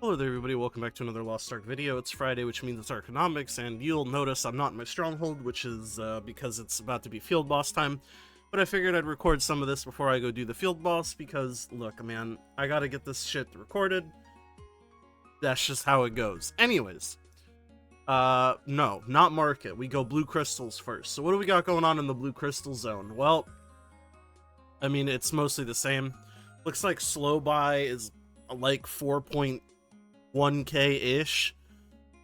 Hello there everybody, welcome back to another Lost Ark video. It's Friday, which means it's Arkonomics, and you'll notice I'm not in my stronghold, which is because it's about to be field boss time. But I figured I'd record some of this before I go do the field boss, because, look, man, I gotta get this shit recorded. That's just how it goes. Anyways, no, not market. We go blue crystals first. So what do we got going on in the blue crystal zone? Well, I mean, it's mostly the same. Looks like slow buy is like 4.1k-ish.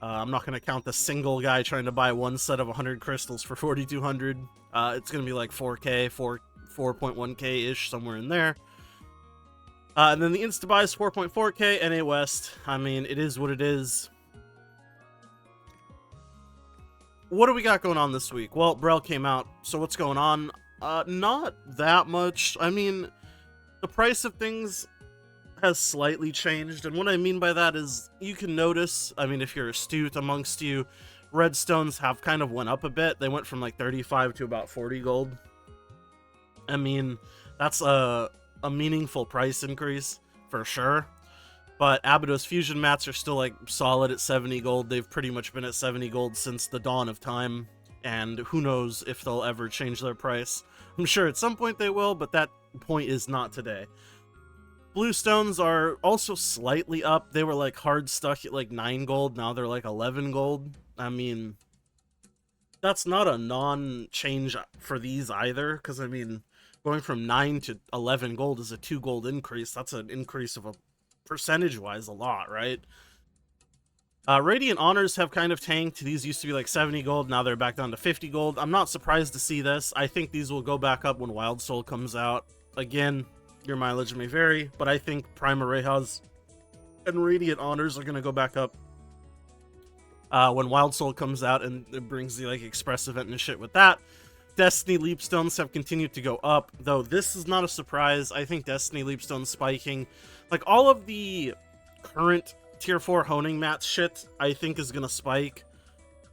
I'm not going to count the single guy trying to buy one set of 100 crystals for 4,200. It's going to be like 4.1k-ish, somewhere in there. And then the insta-buy is 4.4k, NA West. I mean, it is what it is. What do we got going on this week? Well, Brel came out, so what's going on? Not that much. I mean, the price of things has slightly changed, and what I mean by that is you can notice, I mean, if you're astute amongst you, redstones have kind of went up a bit. They went from like 35 to about 40 gold. I mean, that's a meaningful price increase for sure. But Abydos fusion mats are still like solid at 70 gold. They've pretty much been at 70 gold since the dawn of time, and who knows if they'll ever change their price. I'm sure at some point they will, but that point is not today. Blue stones are also slightly up. They were like hard stuck at like 9 gold. Now they're like 11 gold. I mean, that's not a non-change for these either, because I mean, going from 9 to 11 gold is a 2 gold increase. That's an increase of a percentage-wise a lot, right? Radiant honors have kind of tanked. These used to be like 70 gold. Now they're back down to 50 gold. I'm not surprised to see this. I think these will go back up when Wild Soul comes out. Again, your mileage may vary, but I think Prima Rehas and Radiant Honors are going to go back up when Wild Soul comes out, and it brings the like express event and shit with that. Destiny Leapstones have continued to go up, though this is not a surprise. I think Destiny Leapstone spiking, like all of the current tier 4 honing mat shit, I think is going to spike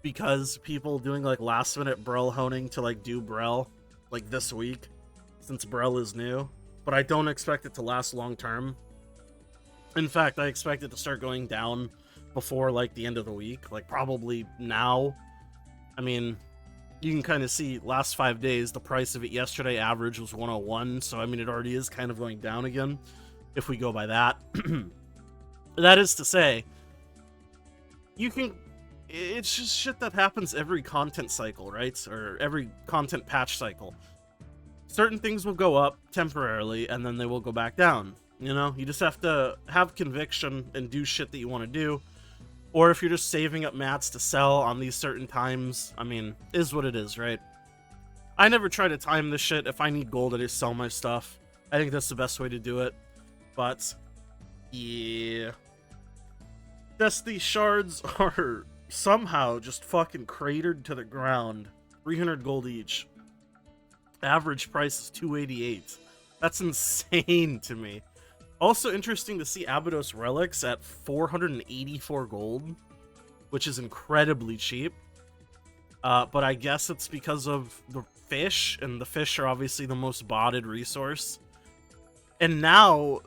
because people doing like last minute Brel honing to like do Brel like this week, since Brel is new. But I don't expect it to last long term. In fact, I expect it to start going down before like the end of the week, like probably now. I mean, you can kind of see last 5 days, the price of it yesterday average was 101, so I mean it already is kind of going down again if we go by that. That is to say, you can, it's just shit that happens every content cycle, right? Or every content patch cycle. Certain things will go up temporarily, and then they will go back down. You know, you just have to have conviction and do shit that you want to do. Or if you're just saving up mats to sell on these certain times, I mean, is what it is, right? I never try to time this shit. If I need gold, I just sell my stuff. I think that's the best way to do it. But, yeah. Destiny shards are somehow just fucking cratered to the ground. 300 gold each. Average price is 288. That's insane to me. Also interesting to see Abydos relics at 484 gold, which is incredibly cheap. But I guess it's because of the fish, and the fish are obviously the most botted resource. And now,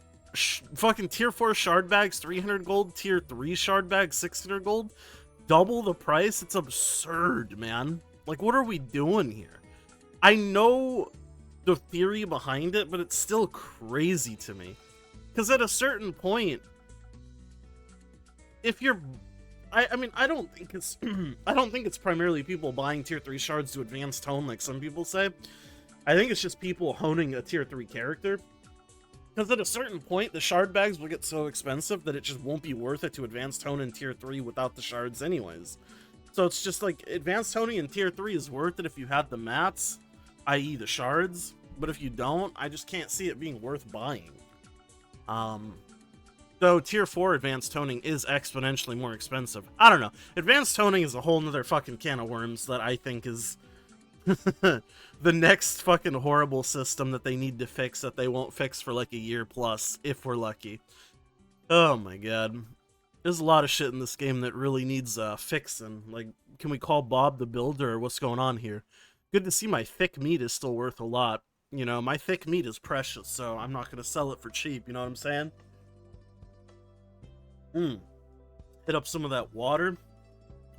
fucking tier 4 shard bags 300 gold, tier 3 shard bags 600 gold, double the price. It's absurd, man. Like, what are we doing here? I know the theory behind it, but it's still crazy to me. Because at a certain point, if you're, I mean, I don't think it's, I don't think it's primarily people buying tier 3 shards to advance tone like some people say. I think it's just people honing a tier 3 character. Because at a certain point, the shard bags will get so expensive that it just won't be worth it to advance tone in tier 3 without the shards anyways. So it's just like, advanced toning in tier 3 is worth it if you have the mats, i.e. the shards, but if you don't, I just can't see it being worth buying. Though tier 4 advanced toning is exponentially more expensive. I don't know. Advanced toning is a whole nother fucking can of worms that I think is the next fucking horrible system that they need to fix that they won't fix for like a year plus, if we're lucky. Oh my god. There's a lot of shit in this game that really needs fixing. Like, can we call Bob the Builder, or what's going on here? Good to see my thick meat is still worth a lot. You know, my thick meat is precious, so I'm not going to sell it for cheap, you know what I'm saying? Hit up some of that water.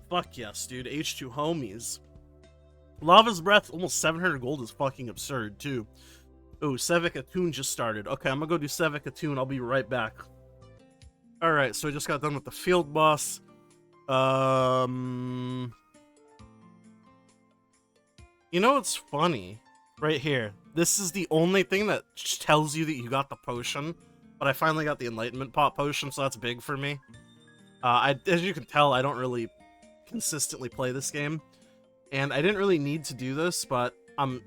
Fuck yes, dude. H2 homies. Lava's Breath, almost 700 gold is fucking absurd, too. Oh, Sevic Attune just started. Okay, I'm gonna go do Sevic Attune. I'll be right back. Alright, so I just got done with the field boss. You know what's funny? Right here. This is the only thing that tells you that you got the potion. But I finally got the Enlightenment Pot potion, so that's big for me. As you can tell, I don't really consistently play this game. And I didn't really need to do this, but I'm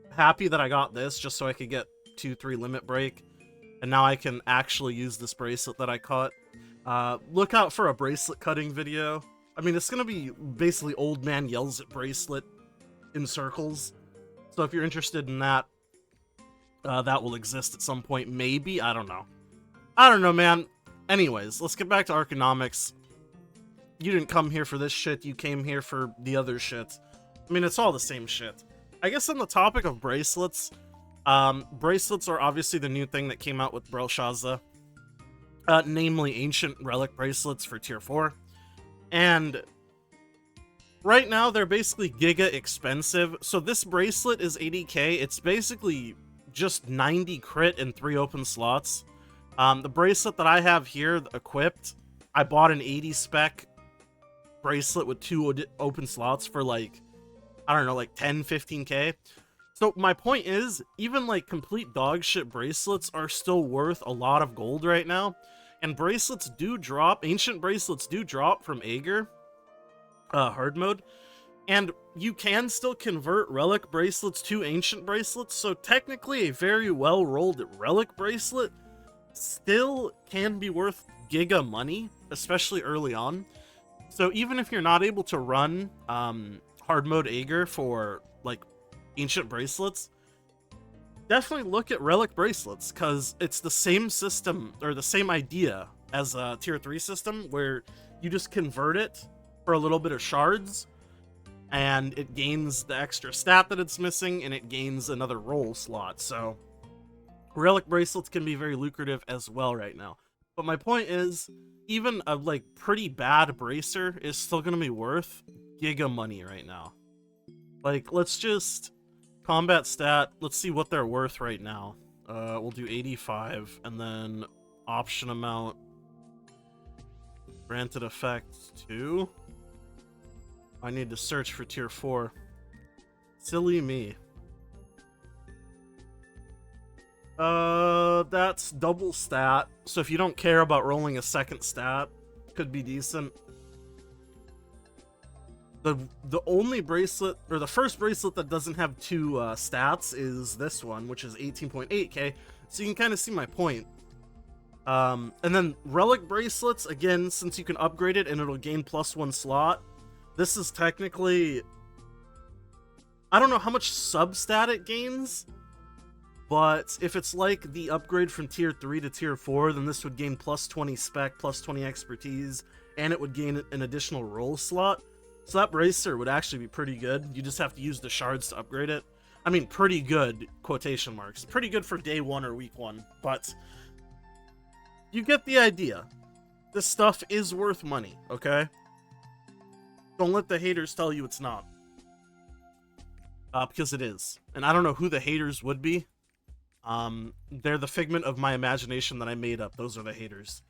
happy that I got this just so I could get 2-3 limit break. And now I can actually use this bracelet that I caught. Look out for a bracelet cutting video. I mean, it's gonna be basically old man yells at bracelet in circles. So if you're interested in that, that will exist at some point, maybe? I don't know. I don't know, man. Anyways, let's get back to Arkonomics. You didn't come here for this shit, you came here for the other shit. I mean, it's all the same shit. I guess on the topic of bracelets, bracelets are obviously the new thing that came out with Belshazzar. Namely Ancient Relic Bracelets for Tier 4. And right now, they're basically giga expensive. So this bracelet is 80k. It's basically just 90 crit and 3 open slots. The bracelet that I have here equipped, I bought an 80 spec bracelet with 2 open slots for like, I don't know, like 10, 15k. So my point is, even like complete dog shit bracelets are still worth a lot of gold right now. And bracelets do drop, ancient bracelets do drop from Aegir, hard mode. And you can still convert relic bracelets to ancient bracelets, so technically a very well-rolled relic bracelet still can be worth giga money, especially early on. So even if you're not able to run hard mode Aegir for like ancient bracelets, definitely look at relic bracelets, because it's the same system, or the same idea as a tier 3 system, where you just convert it for a little bit of shards, and it gains the extra stat that it's missing, and it gains another roll slot. So relic bracelets can be very lucrative as well right now. But my point is, even a like pretty bad bracer is still going to be worth giga money right now. Like, let's just combat stat, let's see what they're worth right now. We'll do 85, and then option amount, granted effect 2. I need to search for tier 4. Silly me. That's double stat, so if you don't care about rolling a second stat, could be decent. The only bracelet, or the first bracelet that doesn't have 2 stats is this one, which is 18.8k, so you can kind of see my point. And then relic bracelets, again, since you can upgrade it and it'll gain +1 slot, this is technically, I don't know how much substat it gains, but if it's like the upgrade from tier 3 to tier 4, then this would gain +20 spec, +20 expertise, and it would gain an additional roll slot. So that bracer would actually be pretty good. You just have to use the shards to upgrade it. I mean, pretty good, quotation marks. Pretty good for day 1 or week 1, but you get the idea. This stuff is worth money, okay? Don't let the haters tell you it's not. Because it is. And I don't know who the haters would be. They're the figment of my imagination that I made up. Those are the haters.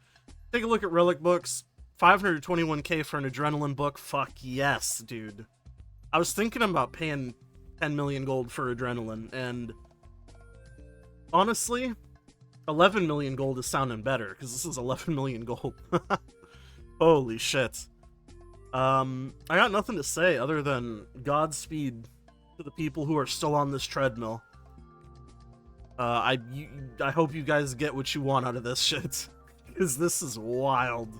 Take a look at relic books. 521k for an adrenaline book. Fuck yes, dude. I was thinking about paying 10 million gold for adrenaline, and honestly, 11 million gold is sounding better, because this is 11 million gold. Holy shit. I got nothing to say other than Godspeed to the people who are still on this treadmill. I hope you guys get what you want out of this shit, because this is wild.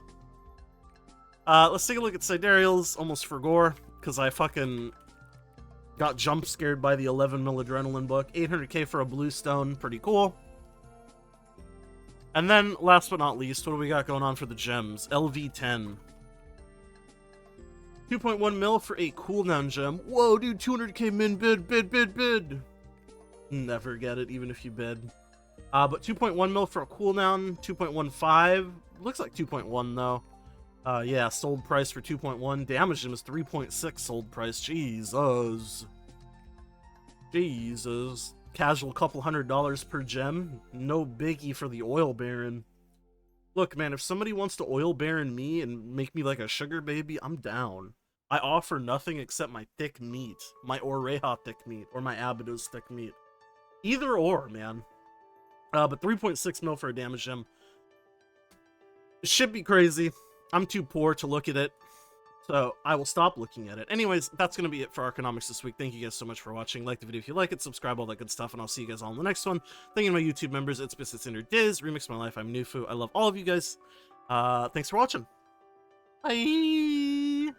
Let's take a look at Sidereals, almost for gore, because I fucking got jump scared by the 11 mil adrenaline book. 800k for a blue stone, pretty cool. And then, last but not least, what do we got going on for the gems? LV10. 2.1 mil for a cooldown gem. Whoa, dude, 200k min bid. Never get it, even if you bid. But 2.1 mil for a cooldown, 2.15. Looks like 2.1 though. Yeah, sold price for 2.1. Damage gem is 3.6 sold price. Jesus. Jesus. Casual couple $100 per gem. No biggie for the oil baron. Look, man, if somebody wants to oil baron me and make me like a sugar baby, I'm down. I offer nothing except my thick meat. My Oreha thick meat. Or my Abydos thick meat. Either or, man. But 3.6 mil for a damage gem. It should be crazy. I'm too poor to look at it. So I will stop looking at it. Anyways, that's going to be it for Arkonomics this week. Thank you guys so much for watching. Like the video if you like it, subscribe, all that good stuff, and I'll see you guys all in the next one. Thank you to my YouTube members. It's Biscuits Cinder Diz, Remix My Life, I'm Nufu. I love all of you guys. Thanks for watching. Bye!